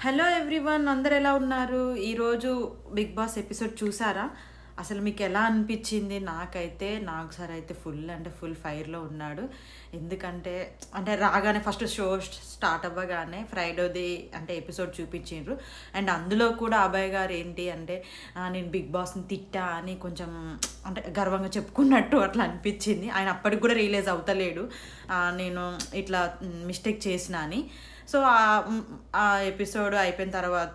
Hello everyone, అందరు ఎలా ఉన్నారు? ఈరోజు బిగ్ బాస్ ఎపిసోడ్ చూసారా? అసలు మీకు ఎలా అనిపించింది? నాకు సార్ అయితే ఫుల్ ఫైర్లో ఉన్నాడు. ఎందుకంటే రాగానే ఫస్ట్ షో స్టార్ట్ అవ్వగానే ఫ్రైడేది ఎపిసోడ్ చూపించిండ్రు. అండ్ అందులో కూడా అభయ్ గారు ఏంటి అంటే నేను బిగ్ బాస్ని తిట్టా అని కొంచెం గర్వంగా చెప్పుకున్నట్టు అట్లా అనిపించింది. ఆయన అప్పటికి కూడా రియలైజ్ అవుతలేడు నేను ఇట్లా మిస్టేక్ చేసిన అని. సో ఆ ఎపిసోడ్ అయిపోయిన తర్వాత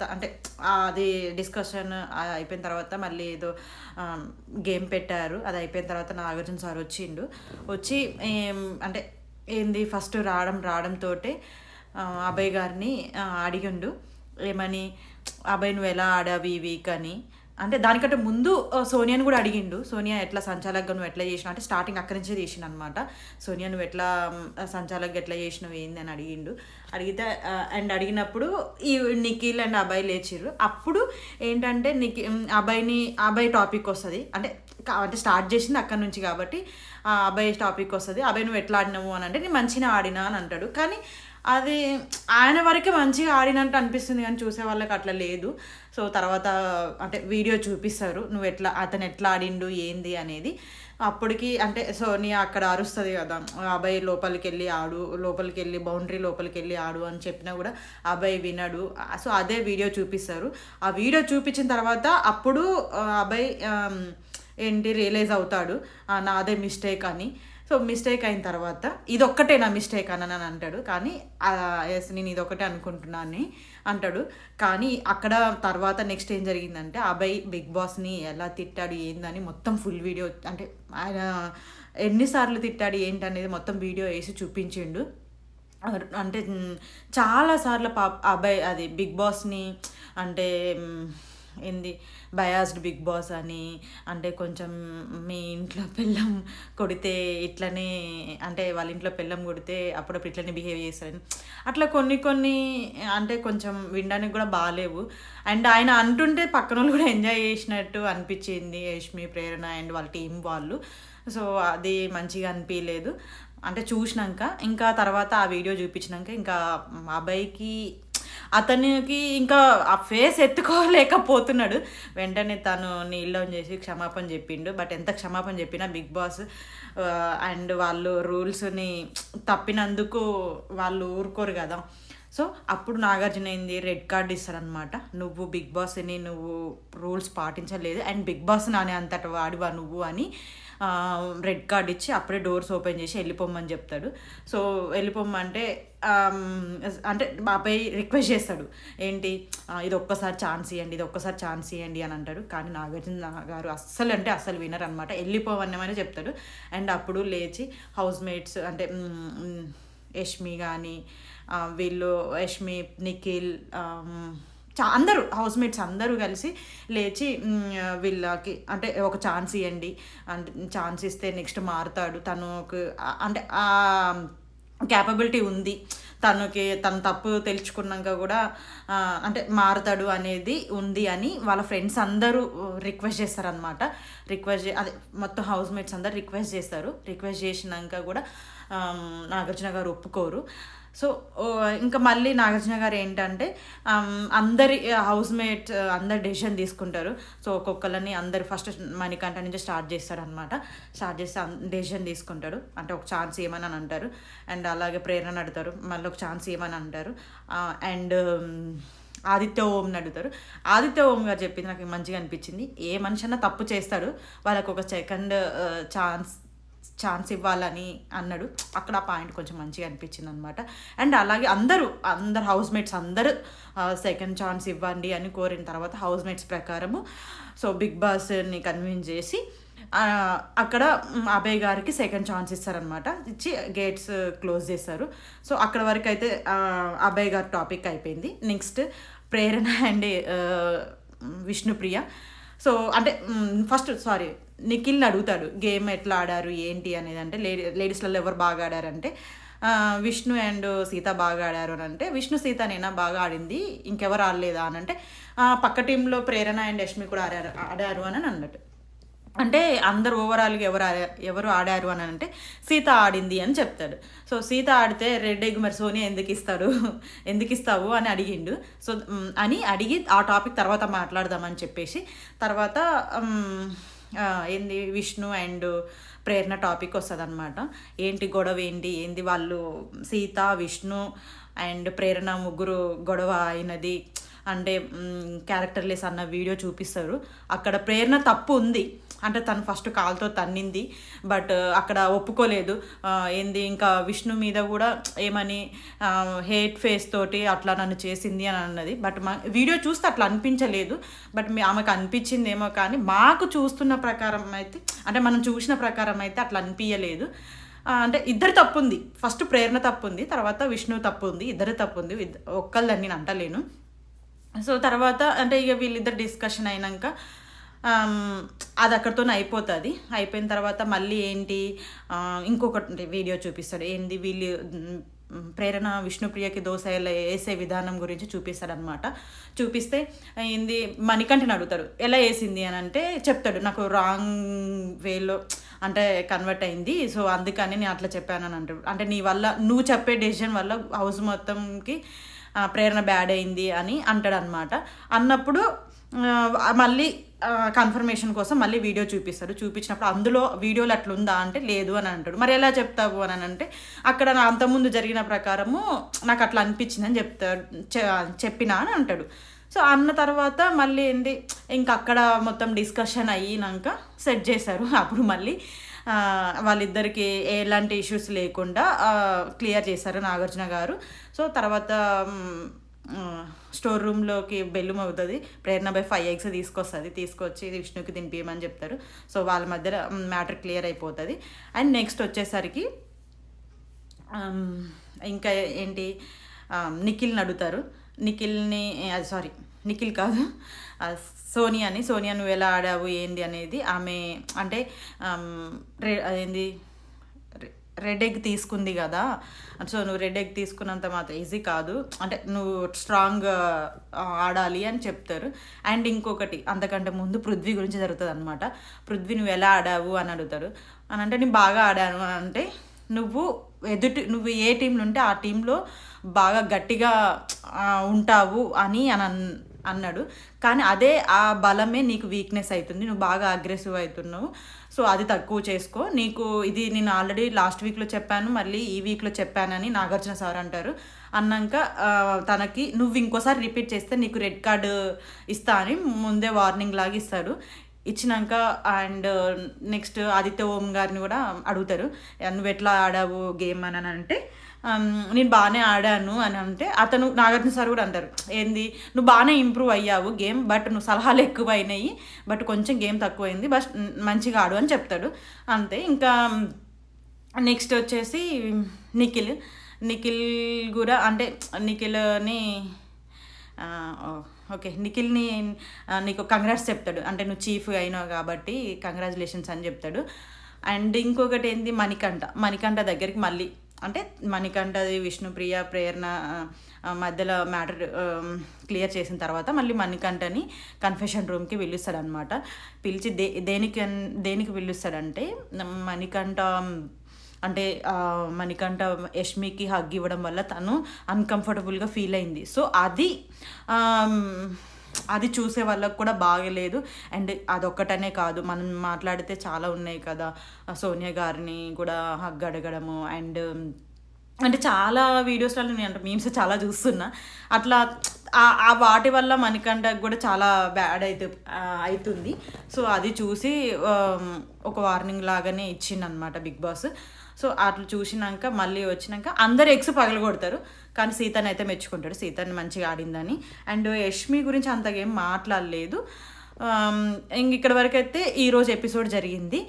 అది డిస్కషన్ అయిపోయిన తర్వాత మళ్ళీ ఏదో గేమ్ పెట్టారు. అది అయిపోయిన తర్వాత నాగార్జున సార్ వచ్చి అంటే ఏంది ఫస్ట్ రావడంతో అభయ్ గారిని అడిగిండు ఏమని, అభయ్ నువ్వు ఎలా ఆడావి ఈ వీక్ అని. దానికంటే ముందు సోనియాని కూడా అడిగిండు. సోనియా ఎట్లా సంచాలకుగా నువ్వు ఎట్లా చేసినావు అంటే స్టార్టింగ్ అక్కడి నుంచే చేసిన అనమాట. సోనియా నువ్వు ఎట్లా సంచాలకుగా ఎట్లా చేసినావు ఏంది అని అడిగితే అడిగినప్పుడు ఈ నిఖిల్ అండ్ అభయ్ లేచిర్రు. అప్పుడు ఏంటంటే అభయ్ టాపిక్ వస్తుంది. స్టార్ట్ చేసింది అక్కడి నుంచి కాబట్టి అభయ్ టాపిక్ వస్తుంది. అభయ్ నువ్వు ఎట్లా ఆడినావు అని అంటే నేను మంచిగా ఆడినా అని అంటాడు. కానీ అది ఆయన వరకే మంచిగా ఆడినట్టు అనిపిస్తుంది కానీ చూసే వాళ్ళకి అట్లా లేదు. సో తర్వాత వీడియో చూపిస్తారు అతను ఎట్లా ఆడిండు ఏంది అనేది. అప్పటికి సోనియా అక్కడ అరుస్తుంది కదా, అభయ్ లోపలికి వెళ్ళి బౌండరీ లోపలికి వెళ్ళి ఆడు అని చెప్పినా కూడా అభయ్ వినడు. సో అదే వీడియో చూపిస్తారు. ఆ వీడియో చూపించిన తర్వాత అప్పుడు అభయ్ రియలైజ్ అవుతాడు నాదే మిస్టేక్ అని. సో మిస్టేక్ అయిన తర్వాత ఇదొక్కటే నా మిస్టేక్ అని అంటాడు. కానీ ఎస్ నేను ఇదొక్కటే అనుకుంటున్నాను అంటాడు. కానీ అక్కడ తర్వాత నెక్స్ట్ ఏం జరిగిందంటే అభయ్ బిగ్ బాస్ని ఎలా తిట్టాడు ఏందని మొత్తం ఫుల్ వీడియో ఆయన ఎన్నిసార్లు తిట్టాడు ఏంటి అనేది మొత్తం వీడియో వేసి చూపించిండు. చాలాసార్లు అభయ్ అది బిగ్ బాస్ని ఏంది బయాస్డ్ బిగ్ బాస్ అని కొంచెం మీ ఇంట్లో పిల్లం కొడితే ఇట్లనే వాళ్ళ ఇంట్లో పిల్లం కొడితే అప్పుడప్పుడు ఇట్లనే బిహేవ్ చేస్తారని అట్లా కొన్ని కొంచెం వినడానికి కూడా బాగాలేవు. అండ్ ఆయన అంటుంటే పక్కన వాళ్ళు కూడా ఎంజాయ్ చేసినట్టు అనిపించింది, యష్మి, ప్రేరణ అండ్ వాళ్ళ టీం వాళ్ళు. సో అది మంచిగా అనిపించలేదు. చూసినాక ఇంకా తర్వాత ఆ వీడియో చూపించినాక ఇంకా అబ్బాయికి అతనికి ఇంకా ఆ ఫేస్ ఎత్తుకోలేకపోతున్నాడు. వెంటనే తను నీల్ డౌన్ చేసి క్షమాపణ చెప్పిండు. బట్ ఎంత క్షమాపణ చెప్పినా బిగ్ బాస్ అండ్ వాళ్ళు రూల్స్ని తప్పినందుకు వాళ్ళు ఊరుకోరు కదా. సో అప్పుడు నాగార్జున రెడ్ కార్డ్ ఇస్తారనమాట. నువ్వు బిగ్ బాస్ని రూల్స్ పాటించలేదు అండ్ బిగ్ బాస్ నానే అంతట వాడివా నువ్వు అని రెడ్ కార్డ్ ఇచ్చి అప్పుడే డోర్స్ ఓపెన్ చేసి వెళ్ళిపోమని చెప్తాడు. సో వెళ్ళిపోమ్మంటే బాబాయ్ రిక్వెస్ట్ చేస్తాడు ఏంటి ఇది ఒక్కసారి ఛాన్స్ ఇవ్వండి అని అంటాడు. కానీ నాగార్జున గారు అస్సలు వినరు అనమాట. వెళ్ళిపోవన్నమని చెప్తాడు. అండ్ అప్పుడు లేచి హౌస్ మేట్స్ యష్మి కానీ వీళ్ళు యష్మి, నిఖిల్ అందరూ హౌస్ మేట్స్ అందరూ కలిసి లేచి వీళ్ళకి ఒక ఛాన్స్ ఇవ్వండి, ఛాన్స్ ఇస్తే నెక్స్ట్ మారుతాడు, తనకు క్యాపబిలిటీ ఉంది, తను తప్పు తెలుసుకున్నాక కూడా మారుతాడు అనేది ఉంది అని వాళ్ళ ఫ్రెండ్స్ అందరూ రిక్వెస్ట్ చేస్తారనమాట. మొత్తం హౌస్ మేట్స్ అందరూ రిక్వెస్ట్ చేసినాక కూడా నాగార్జున గారు ఒప్పుకోరు. సో ఇంకా మళ్ళీ నాగార్జున గారు ఏంటంటే అందరి హౌస్ మేట్స్ అందరు డెసిషన్ తీసుకుంటారు. సో ఒక్కొక్కరిని అందరు ఫస్ట్ మణికంఠ నుంచి స్టార్ట్ చేస్తారనమాట. స్టార్ట్ చేస్తే డెసిషన్ తీసుకుంటాడు. ఒక ఛాన్స్ ఏమని అంటారు. అండ్ అలాగే ప్రేరణ అడుగుతారు, మళ్ళీ ఒక ఛాన్స్ ఏమని అంటారు. అండ్ ఆదిత్య ఓంని అడుగుతారు. ఆదిత్య ఓం గారు చెప్పింది నాకు మంచిగా అనిపించింది. ఏ మనిషి అన్నా తప్పు చేస్తాడు, వాళ్ళకు ఒక సెకండ్ ఛాన్స్ ఇవ్వాలని అన్నాడు. అక్కడ ఆ పాయింట్ కొంచెం మంచిగా అనిపించింది అనమాట. అండ్ అలాగే అందరు హౌస్ మేట్స్ అందరూ సెకండ్ ఛాన్స్ ఇవ్వండి అని కోరిన తర్వాత హౌస్ మేట్స్ ప్రకారము సో బిగ్ బాస్ని కన్విన్స్ చేసి అక్కడ అభయ్ గారికి సెకండ్ ఛాన్స్ ఇస్తారనమాట. ఇచ్చి గేట్స్ క్లోజ్ చేస్తారు. సో అక్కడ వరకు అయితే అభయ్ గారి టాపిక్ అయిపోయింది. Next Prerana and Vishnupriya. So నిఖిల్ని అడుగుతాడు గేమ్ ఎట్లా ఆడారు ఏంటి అనేది. లేడీస్లలో ఎవరు బాగా ఆడారంటే విష్ణు అండ్ సీత బాగా ఆడారు అని విష్ణు సీతనేనా బాగా ఆడింది, ఇంకెవరు ఆడలేదా అని పక్క టీంలో ప్రేరణ అండ్ యష్మి కూడా ఆడారు అని అన్నట్టు. అంటే అందరు ఓవరాల్గా ఎవరు ఆడారు అని అంటే సీత ఆడింది అని చెప్తాడు. సో సీత ఆడితే రెడ్ ఎగ్ మరి సోనియా ఎందుకు ఇస్తావు అని అడిగిండు. సో అని అడిగి ఆ టాపిక్ తర్వాత మాట్లాడదామని చెప్పేసి తర్వాత ఏంది విష్ణు అండ్ ప్రేరణ టాపిక్ వస్తుంది అనమాట. ఏంటి గొడవ ఏంది వాళ్ళు సీత విష్ణు అండ్ ప్రేరణ ముగ్గురు గొడవ అయినది అంటే క్యారెక్టర్లెస్ అన్న వీడియో చూపిస్తారు. అక్కడ ప్రేరణ తప్పు ఉంది, అంటే తను ఫస్ట్ కాల్తో తన్నింది, బట్ అక్కడ ఒప్పుకోలేదు. ఏంది ఇంకా విష్ణు మీద కూడా ఏమని హేట్ ఫేస్ తోటి అట్లా నన్ను చేసింది అని అన్నది. బట్ వీడియో చూస్తే అట్లా అనిపించలేదు, బట్ ఆమెకు అనిపించిందేమో. కానీ మాకు చూస్తున్న ప్రకారం అయితే, అంటే మనం చూసిన ప్రకారం అయితే అట్లా అనిపించలేదు. అంటే ఇద్దరు తప్పు ఉంది, ఫస్ట్ ప్రేరణ తప్పు ఉంది, తర్వాత విష్ణు తప్పు ఉంది, ఇద్దరు తప్పు ఉంది, ఒక్కళ్ళని నేను అంటలేను. సో తర్వాత అంటే ఇక వీళ్ళిద్దరు డిస్కషన్ అయినాక అది అక్కడితో అయిపోతుంది. అయిపోయిన తర్వాత మళ్ళీ ఏంటి ఇంకొకటి వీడియో చూపిస్తాడు. ఏంది వీళ్ళు ప్రేరణ విష్ణుప్రియకి దోశ వేసే విధానం గురించి చూపిస్తాడనమాట. చూపిస్తే ఏంది మణికంఠని అడుగుతాడు ఎలా వేసింది అని అంటే చెప్తాడు, నాకు రాంగ్ వేలో అంటే కన్వర్ట్ అయింది, సో అందుకని నేను అట్లా చెప్పాను అని అంటాడు. అంటే నీ వల్ల నువ్వు చెప్పే డెసిషన్ వల్ల హౌస్ మొత్తంకి ప్రేరణ బ్యాడ్ అయింది అని అంటాడు అనమాట. అన్నప్పుడు మళ్ళీ కన్ఫర్మేషన్ కోసం మళ్ళీ వీడియో చూపిస్తాడు. చూపించినప్పుడు అందులో వీడియోలు అట్లుందా అంటే లేదు అని అంటాడు. మరి ఎలా చెప్తావు అని అంటే అక్కడ అంతకుముందు జరిగిన ప్రకారము నాకు అట్లా అనిపించిందని చెప్పినా అని అంటాడు. సో అన్న తర్వాత మళ్ళీ ఏంటి ఇంకా అక్కడ మొత్తం డిస్కషన్ అయినాక సెట్ చేశారు. అప్పుడు మళ్ళీ వాళ్ళిద్దరికి ఎలాంటి ఇష్యూస్ లేకుండా క్లియర్ చేశారు నాగార్జున గారు. సో తర్వాత స్టోర్ రూమ్లోకి బెల్లుమ్ అవుతుంది. ప్రేరణ బై 5 eggs తీసుకొచ్చి విష్ణుకి తినిపించమని చెప్తారు. సో వాళ్ళ మధ్య మ్యాటర్ క్లియర్ అయిపోతుంది. అండ్ నెక్స్ట్ వచ్చేసరికి ఇంకా ఏంటి నిఖిల్ని అడుగుతారు. నిఖిల్ కాదు సోనియా నువ్వు ఎలా ఆడావు ఏంది అనేది. ఆమె అంటే ఏంది రెడ్ ఎగ్ తీసుకుంది కదా, సో నువ్వు రెడ్ ఎగ్ తీసుకున్నంత మాత్రం ఈజీ కాదు, అంటే నువ్వు స్ట్రాంగ్ ఆడాలి అని చెప్తారు. అండ్ ఇంకొకటి అంతకంటే ముందు పృథ్వీ గురించి జరుగుతుంది అనమాట. పృథ్వీ నువ్వు ఎలా ఆడావు అని అడుగుతాడు. అని అంటే నేను బాగా ఆడాను అని అంటే నువ్వు ఏ టీంలో ఉంటే ఆ టీంలో బాగా గట్టిగా ఉంటావు అని అన్నాడు. కానీ అదే ఆ బలమే నీకు వీక్నెస్ అవుతుంది, నువ్వు బాగా అగ్రెసివ్ అవుతున్నావు, సో అది తక్కువ చేసుకో. నీకు ఇది నేను ఆల్రెడీ లాస్ట్ వీక్లో చెప్పాను, మళ్ళీ ఈ వీక్లో చెప్పానని నాగార్జున సార్ అంటారు. అన్నాక తనకి నువ్వు ఇంకోసారి రిపీట్ చేస్తే నీకు రెడ్ కార్డు ఇస్తా అని ముందే వార్నింగ్ లాగా ఇస్తాడు. ఇచ్చినాక అండ్ నెక్స్ట్ ఆదిత్య ఓం గారిని కూడా అడుగుతారు, నువ్వు ఎట్లా ఆడావు గేమ్ అని అంటే నేను బాగానే ఆడాను అని అంటే అతను నాగార్జున సార్ కూడా అంటారు ఏంది నువ్వు బాగానే ఇంప్రూవ్ అయ్యావు గేమ్, బట్ నువ్వు సలహాలు ఎక్కువ అయినాయి, బట్ కొంచెం గేమ్ తక్కువైంది, బట్ మంచిగా ఆడు అని చెప్తాడు. అంతే. ఇంకా నెక్స్ట్ వచ్చేసి నిఖిల్ కూడా అంటే నిఖిల్ని నిఖిల్ని నీకు కంగ్రాట్స్ చెప్తాడు, అంటే నువ్వు చీఫ్ అయినావు కాబట్టి కంగ్రాచులేషన్స్ అని చెప్తాడు. అండ్ ఇంకొకటి ఏంది మణికంఠ దగ్గరికి మళ్ళీ అంటే మణికంఠది విష్ణుప్రియ ప్రేరణ మధ్యలో మ్యాటర్ క్లియర్ చేసిన తర్వాత మళ్ళీ మణికంఠని కన్ఫెషన్ రూమ్కి పిలుస్తాడనమాట. పిలిచి దేనికి పిలుస్తాడంటే మణికంఠ యష్మికి హగ్ ఇవ్వడం వల్ల తను అన్కంఫర్టబుల్గా ఫీల్ అయింది. సో అది చూసే వాళ్ళకు కూడా బాగలేదు. అండ్ అదొక్కటనే కాదు, మనం మాట్లాడితే చాలా ఉన్నాయి కదా, సోనియా గారిని కూడా హగ్ అడగడము అండ్ అంటే చాలా వీడియోస్లో నేను అంటే మీమ్స్ చాలా చూస్తున్నా. అట్లా ఆ వాటి వల్ల మణికంఠకు కూడా చాలా బ్యాడ్ అవుతుంది. సో అది చూసి ఒక వార్నింగ్ లాగానే ఇచ్చిండనమాట బిగ్ బాస్. సో అట్లా చూసినాక మళ్ళీ వచ్చినాక అందరు ఎగ్స్ పగలగొడతారు, కానీ సీతని అయితే మెచ్చుకుంటాడు, సీతని మంచిగా ఆడిందని. అండ్ యష్మి గురించి అంతగా ఏం మాట్లాడలేదు. ఇక్కడ వరకు అయితే ఈరోజు ఎపిసోడ్ జరిగింది.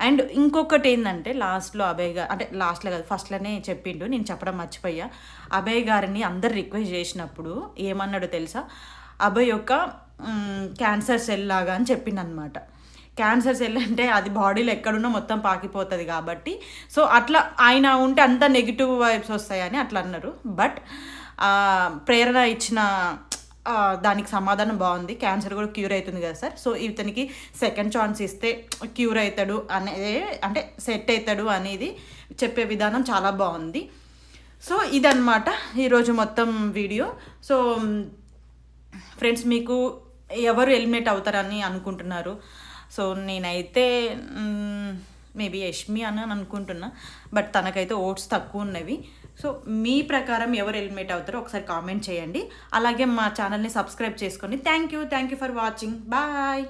అండ్ ఇంకొకటి ఏంటంటే లాస్ట్లో అభయ్ గారు, అంటే లాస్ట్లో కాదు ఫస్ట్లోనే చెప్పిండు, నేను చెప్పడం మర్చిపోయా. అభయ్ గారిని అందరు రిక్వెస్ట్ చేసినప్పుడు ఏమన్నాడో తెలుసా, అభయ్ యొక్క క్యాన్సర్ సెల్ లాగా అని చెప్పిండనమాట. క్యాన్సర్ సెల్ అంటే అది బాడీలో ఎక్కడున్నా మొత్తం పాకిపోతుంది కాబట్టి, సో అట్లా ఆయన ఉంటే అంత నెగిటివ్ వైబ్స్ వస్తాయని అట్లా అన్నారు. బట్ ప్రేరణ ఇచ్చిన దానికి సమాధానం బాగుంది, క్యాన్సర్ కూడా క్యూర్ అవుతుంది కదా సార్, సో ఇతనికి సెకండ్ ఛాన్స్ ఇస్తే క్యూర్ అవుతాడు అనేది, అంటే సెట్ అవుతాడు అనేది చెప్పే విధానం చాలా బాగుంది. సో ఇదన్నమాట ఈరోజు మొత్తం వీడియో. సో ఫ్రెండ్స్, మీకు ఎవరు ఎలిమినేట్ అవుతారని అనుకుంటున్నారు? సో నేనైతే మేబీ యష్మి అని అనుకుంటున్నా, బట్ తనకైతే ఓట్స్ తక్కువ ఉన్నవి. సో మీ ప్రకారం ఎవరు ఎలిమినేట్ అవుతారో ఒకసారి కామెంట్ చేయండి. అలాగే మా ఛానల్ని సబ్స్క్రైబ్ చేసుకోండి. Thank you for watching. Bye.